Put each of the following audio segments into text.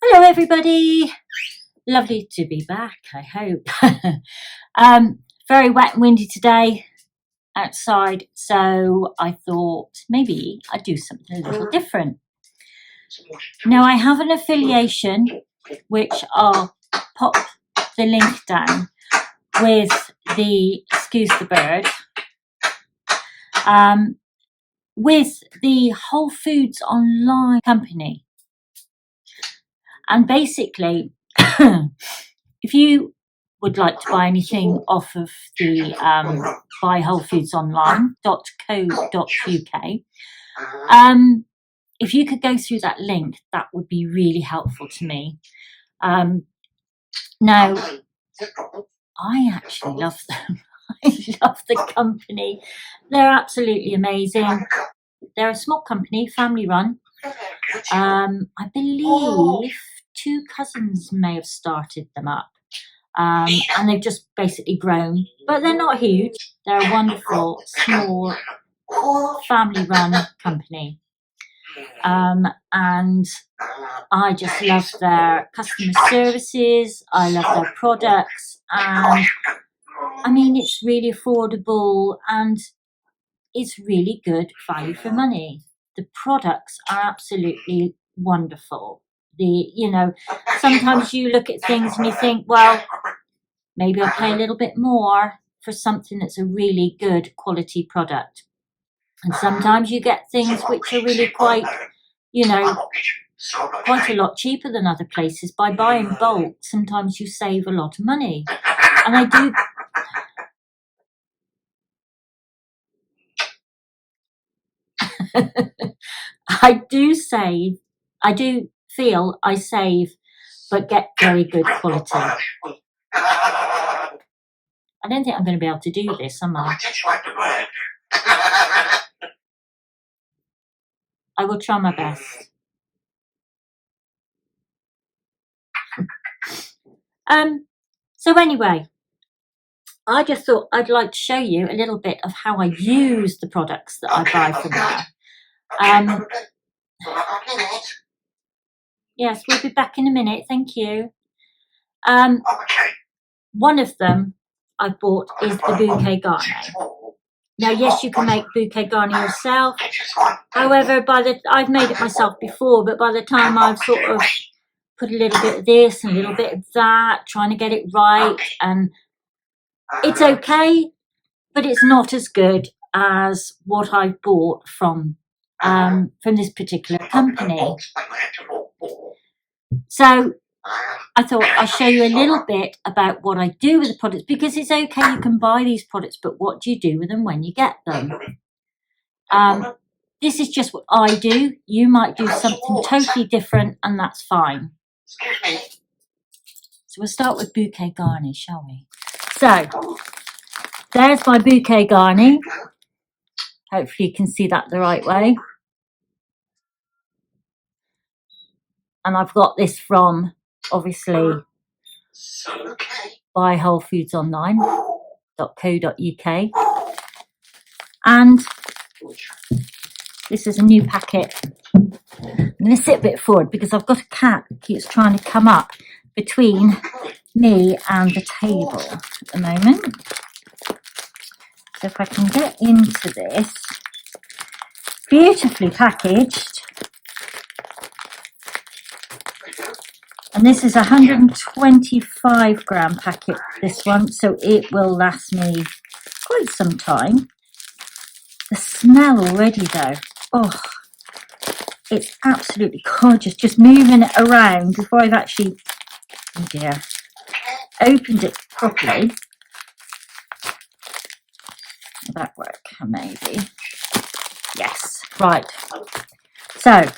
Hello everybody, lovely to be back, I hope. Very wet and windy today outside, so I thought maybe I'd do something a little different. Now I have an affiliation, which I'll pop the link down, with the Excuse the Bird, with the Whole Foods online company. And basically, if you would like to buy anything off of the buywholefoodsonline.co.uk, if you could go through that link, that would be really helpful to me. Now, I actually love them. I love the company. They're absolutely amazing. They're a small company, family run. I believe 2 cousins may have started them up, and they've just basically grown, but they're not huge. They're a wonderful, small, family run company. And I just love their customer services. I love their products, and I mean, it's really affordable and it's really good value for money. The products are absolutely wonderful. Sometimes you look at things and you think, well, maybe I'll pay a little bit more for something that's a really good quality product. And sometimes you get things which are really quite a lot cheaper than other places. By buying bulk, sometimes you save a lot of money. And I do feel I save, but get very good quality. I don't think I'm going to be able to do this, am I? I will try my best. So anyway, I just thought I'd like to show you a little bit of how I use the products that I buy from there. Yes, we'll be back in a minute. Thank you. One of them I bought is the bouquet garni. Now, yes, you can make bouquet garni yourself. However, I've made it myself before, but by the time I've sort of put a little bit of this and a little bit of that, trying to get it right, and it's okay, but it's not as good as what I bought from this particular company. So I thought I'll show you a little bit about what I do with the products, because it's okay, you can buy these products, but what do you do with them when you get them? This is just what I do. You might do something totally different, and that's fine. So we'll start with bouquet garni, shall we? So there's my bouquet garni. Hopefully you can see that the right way. And I've got this from, obviously, buywholefoodsonline.co.uk. And this is a new packet. I'm going to sit a bit forward because I've got a cat that keeps trying to come up between me and the table at the moment. So if I can get into this, beautifully packaged. And this is a 125 gram packet, this one, so it will last me quite some time. The smell already though, oh, it's absolutely gorgeous. Just moving it around before I've actually, opened it properly. Will that work? Maybe. Yes, right. So,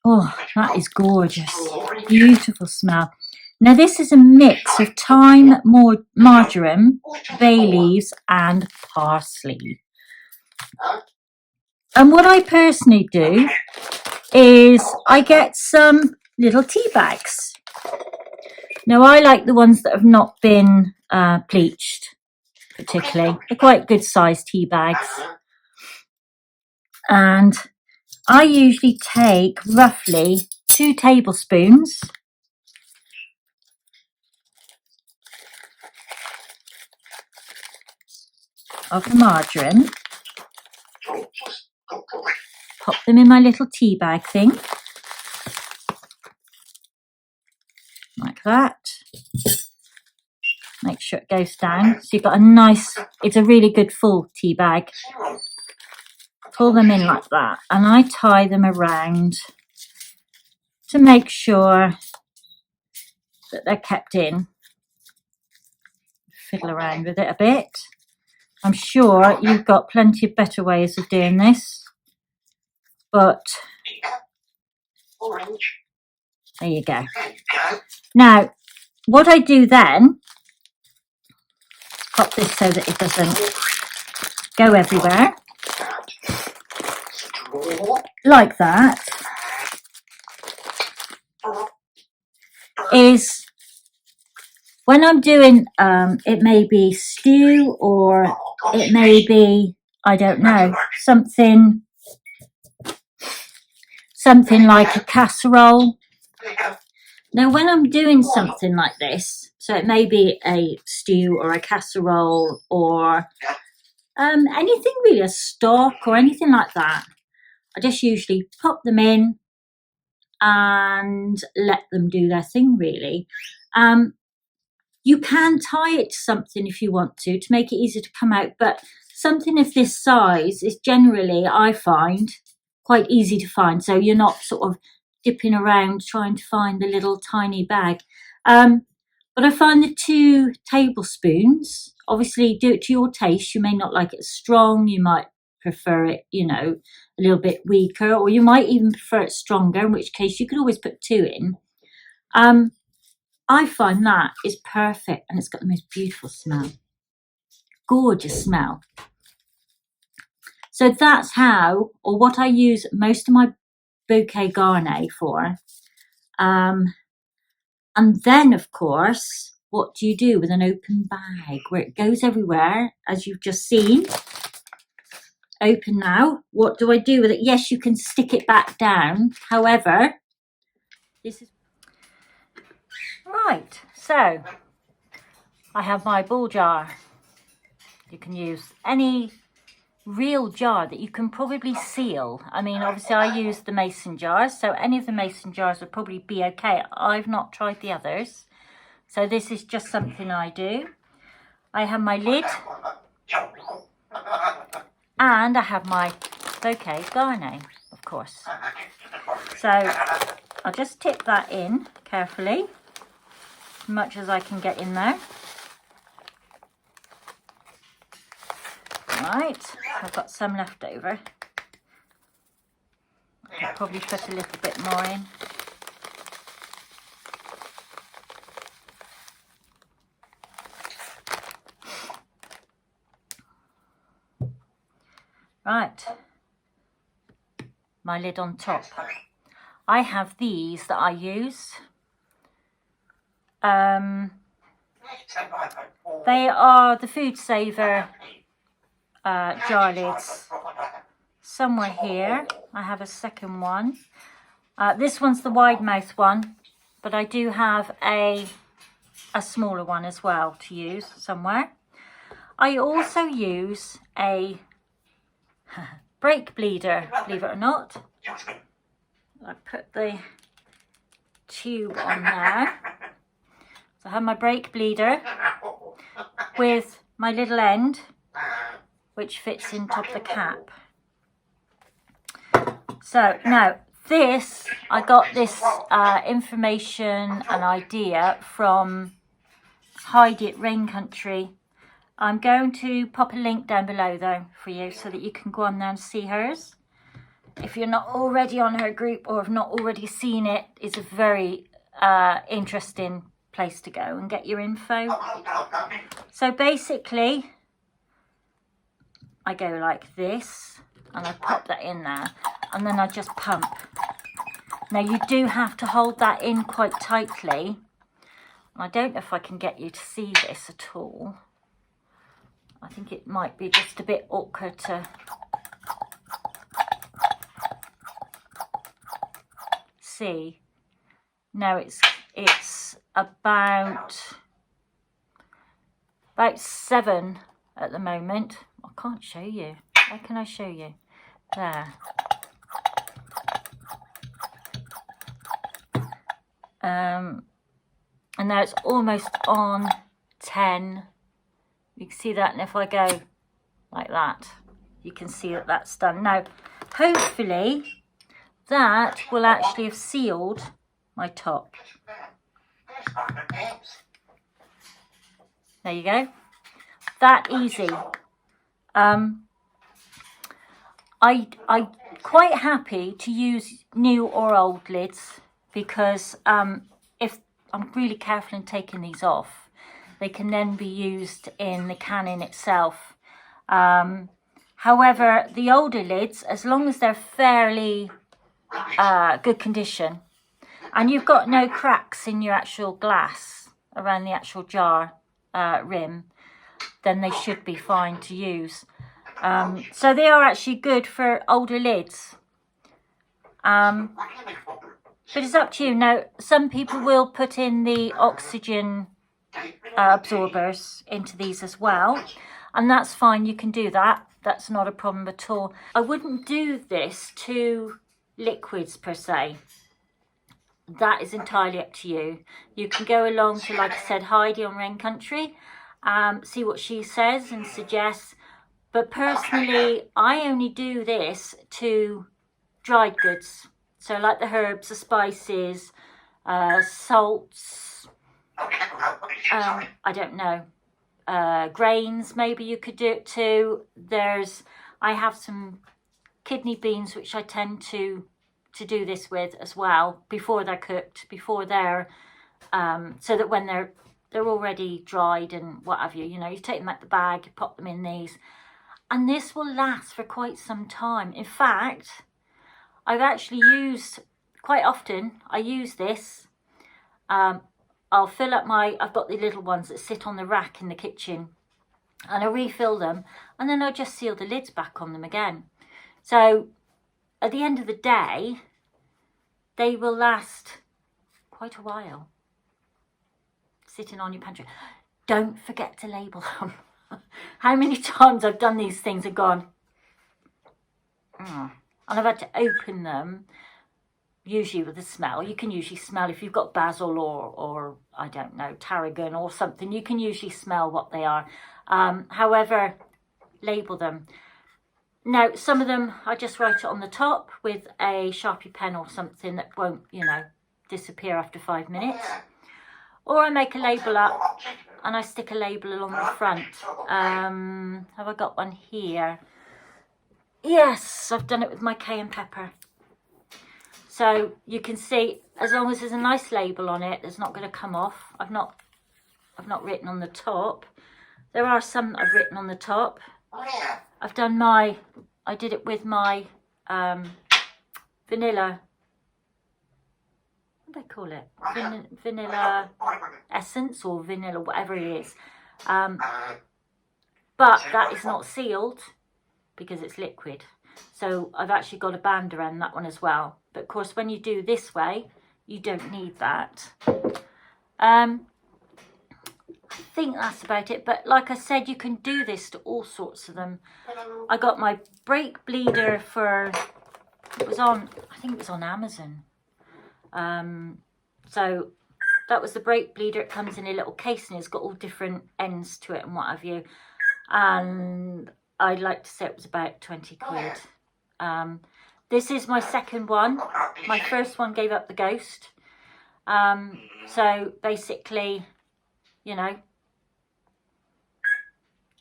oh, that is gorgeous. Beautiful smell. Now this is a mix of thyme, marjoram, bay leaves and parsley. And what I personally do is I get some little tea bags. Now I like the ones that have not been bleached particularly. They're quite good sized tea bags. And I usually take roughly 2 tablespoons of the margarine, pop them in my little tea bag thing, like that. Make sure it goes down. So you've got a nice, it's a really good full tea bag. Pull them in like that, and I tie them around to make sure that they're kept in. Fiddle around with it a bit. I'm sure you've got plenty of better ways of doing this, but there you go. Now, what I do then, pop this so that it doesn't go everywhere, like that, is when I'm doing, it may be stew, or it may be, I don't know, something like a casserole. Now, when I'm doing something like this, so it may be a stew or a casserole or anything really, a stock or anything like that, I just usually pop them in and let them do their thing, really. You can tie it to something if you want to make it easier to come out, but something of this size is generally, I find, quite easy to find, so you're not sort of dipping around trying to find the little tiny bag. But I find the 2 tablespoons, obviously do it to your taste. You may not like it strong, you might prefer it, you know, a little bit weaker, or you might even prefer it stronger, in which case you could always put 2 in. I find that is perfect, and it's got the most beautiful smell. Gorgeous smell. So that's how, or what I use most of my bouquet garni for. And then, of course, what do you do with an open bag where it goes everywhere, as you've just seen? Open now. What do I do with it? Yes, you can stick it back down. However, this is right. So I have my ball jar. You can use any real jar that you can probably seal. I mean, obviously I use the mason jars, so any of the mason jars would probably be okay. I've not tried the others, so this is just something I do. I have my lid, and I have my bouquet garni, of course. So I'll just tip that in carefully, as much as I can get in there. Right, I've got some left over. I'll probably put a little bit more in. Right, my lid on top. I have these that I use. They are the Food Saver jar lids. Somewhere here I have a second one. This one's the wide mouth one, but I do have a smaller one as well to use somewhere. I also use a brake bleeder, believe it or not. I put the tube on there. So I have my brake bleeder with my little end, which fits in top of the cap. So now this, I got this information and idea from Heidi at Rain Country. I'm going to pop a link down below though for you so that you can go on there and see hers. If you're not already on her group or have not already seen it, it's a very interesting place to go and get your info. So basically, I go like this and I pop that in there and then I just pump. Now you do have to hold that in quite tightly. I don't know if I can get you to see this at all. I think it might be just a bit awkward to see. No, it's about 7 at the moment. I can't show you. How can I show you? There. And now it's almost on 10. You can see that, and if I go like that, you can see that that's done. Now, hopefully, that will actually have sealed my top. There you go. That easy. I'm quite happy to use new or old lids, because if I'm really careful in taking these off, they can then be used in the canning itself. However, the older lids, as long as they're fairly good condition and you've got no cracks in your actual glass around the actual jar rim, then they should be fine to use. So they are actually good for older lids. But it's up to you. Now, some people will put in the oxygen absorbers into these as well, and that's fine. You can do that. That's not a problem at all. I wouldn't do this to liquids per se. That is entirely up to you. You can go along to, like I said, Heidi on Rain Country, see what she says and suggests. But personally, I only do this to dried goods. So like the herbs, the spices, salts, I don't know, grains, maybe you could do it too. I have some kidney beans which I tend to do this with as well, before they're cooked, before they're so that when they're already dried and what have you, you know, you take them out the bag, you pop them in these, and this will last for quite some time. In fact, I've actually used, quite often, I use this. I'll fill up I've got the little ones that sit on the rack in the kitchen, and I refill them, and then I just seal the lids back on them again. So at the end of the day, they will last quite a while, sitting on your pantry. Don't forget to label them. How many times I've done these things and gone, and I've had to open them, usually with a smell. You can usually smell if you've got basil or I don't know, tarragon or something. You can usually smell what they are. However, label them. Now, some of them I just write it on the top with a Sharpie pen or something that won't, you know, disappear after 5 minutes. Or I make a label up and I stick a label along the front. Have I got one here? Yes, I've done it with my cayenne pepper. So you can see, as long as there's a nice label on it, it's not going to come off. I've not written on the top. There are some that I've written on the top. I've done I did it with my vanilla, what do I call it? Vanilla essence or vanilla, whatever it is. But that is not sealed because it's liquid. So I've actually got a band around that one as well. But of course, when you do this way, you don't need that. I think that's about it. But like I said, you can do this to all sorts of them. I got my brake bleeder for, I think it was on Amazon. So that was the brake bleeder. It comes in a little case and it's got all different ends to it and what have you. And I'd like to say it was about 20 quid. This is my second one. My first one gave up the ghost. So basically, you know,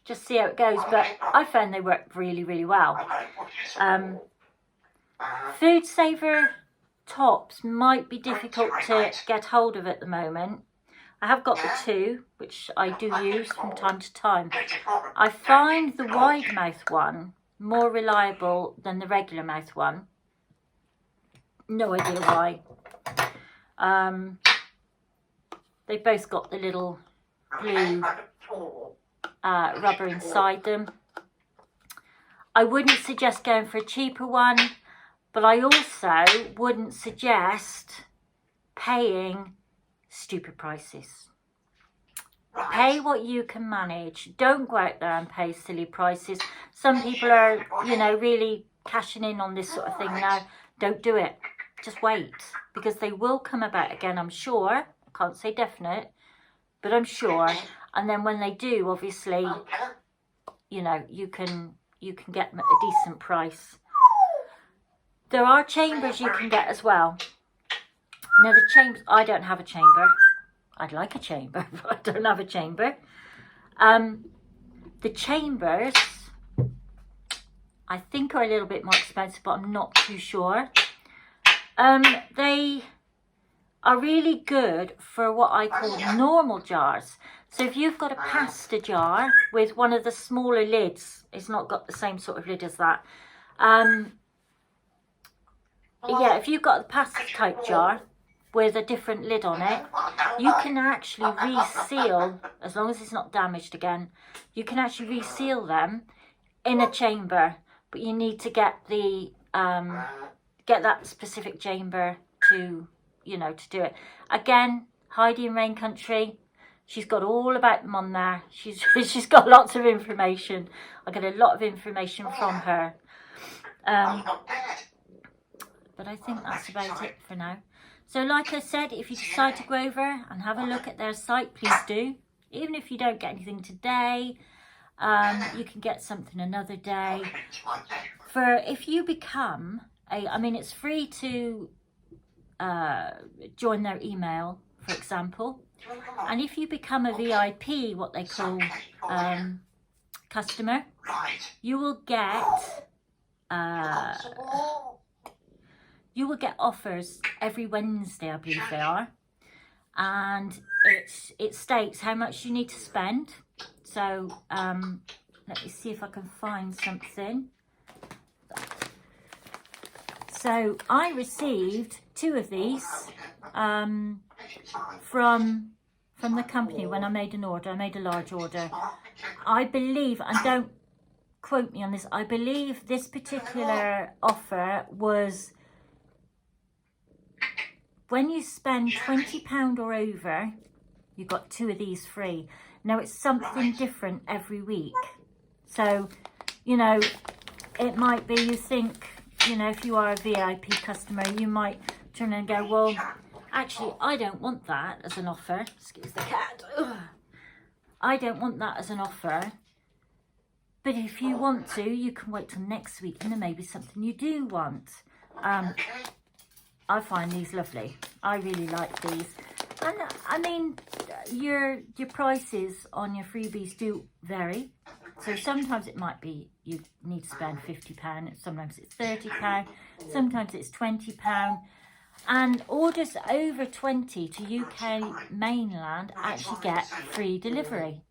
just see how it goes. But I found they work really, really well. Food saver tops might be difficult to get hold of at the moment. I have got the 2, which I do use from time to time. I find the wide mouth one more reliable than the regular mouth one. No idea why. They both got the little blue rubber inside them. I wouldn't suggest going for a cheaper one, But I also wouldn't suggest paying stupid prices. Pay what you can manage. Don't go out there and pay silly prices. Some people are, you know, really cashing in on this sort of thing now. Don't do it. Just wait, because they will come about again, I'm sure. I can't say definite, but I'm sure. And then when they do, obviously, you know, you can get them at a decent price. There are chambers you can get as well. Now the chambers, I don't have a chamber. I'd like a chamber, but I don't have a chamber. The chambers, I think, are a little bit more expensive, but I'm not too sure. They are really good for what I call normal jars. So if you've got a pasta jar with one of the smaller lids, it's not got the same sort of lid as that. Yeah, if you've got the pasta type jar with a different lid on it, you can actually reseal, as long as it's not damaged again, you can actually reseal them in a chamber, but you need to get the get that specific chamber to, you know, to do it. Again, Heidi in Rain Country, she's got all about them on there. She's got lots of information. I get a lot of information from her. But I think that's about it for now. So like I said, if you decide to go over and have a look at their site, please do. Even if you don't get anything today, you can get something another day. For if you become I mean, it's free to join their email, for example. And if you become a VIP, what they call customer, you will get offers every Wednesday, I believe they are, and it states how much you need to spend. So let me see if I can find something. So I received 2 of these from the company when I made an order. I made a large order. I believe, and don't quote me on this, I believe this particular offer was when you spend £20 or over, you got 2 of these free. Now it's something different every week. So, you know, it might be, you think, you know, if you are a VIP customer, you might turn and go, well, actually, I don't want that as an offer. Excuse the cat. Ugh. I don't want that as an offer. But if you want to, you can wait till next week and there may be something you do want. I find these lovely. I really like these. And I mean, your prices on your freebies do vary. So sometimes it might be you need to spend £50, sometimes it's £30, sometimes it's £20. And orders over 20 to UK mainland actually get free delivery.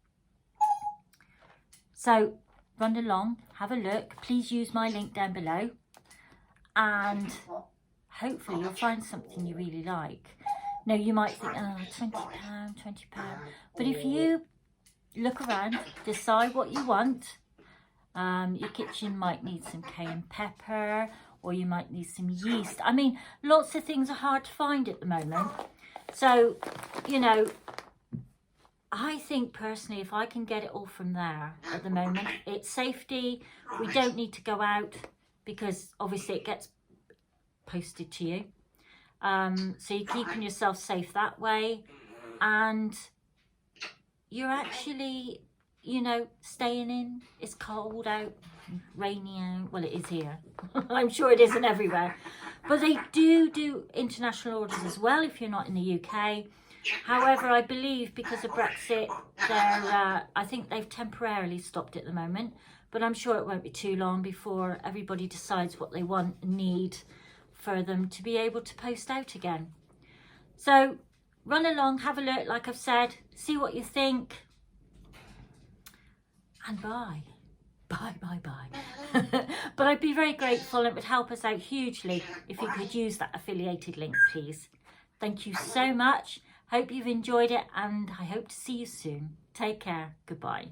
So run along, have a look. Please use my link down below. And hopefully you'll find something you really like. Now you might think, oh, £20. But if you look around, decide what you want. Your kitchen might need some cayenne pepper, or you might need some yeast. I mean, lots of things are hard to find at the moment. So, you know, I think personally, if I can get it all from there at the moment, it's safety. We don't need to go out because obviously it gets posted to you. So you're keeping yourself safe that way. And you're actually, you know, staying in. It's cold out, rainy out. Well, it is here. I'm sure it isn't everywhere. But they do international orders as well if you're not in the UK. However, I believe because of Brexit, I think they've temporarily stopped at the moment. But I'm sure it won't be too long before everybody decides what they want and need for them to be able to post out again. So run along, have a look, like I've said, see what you think, and bye. But I'd be very grateful, and it would help us out hugely if you could use that affiliated link, please. Thank you so much. Hope you've enjoyed it, and I hope to see you soon. Take care. Goodbye.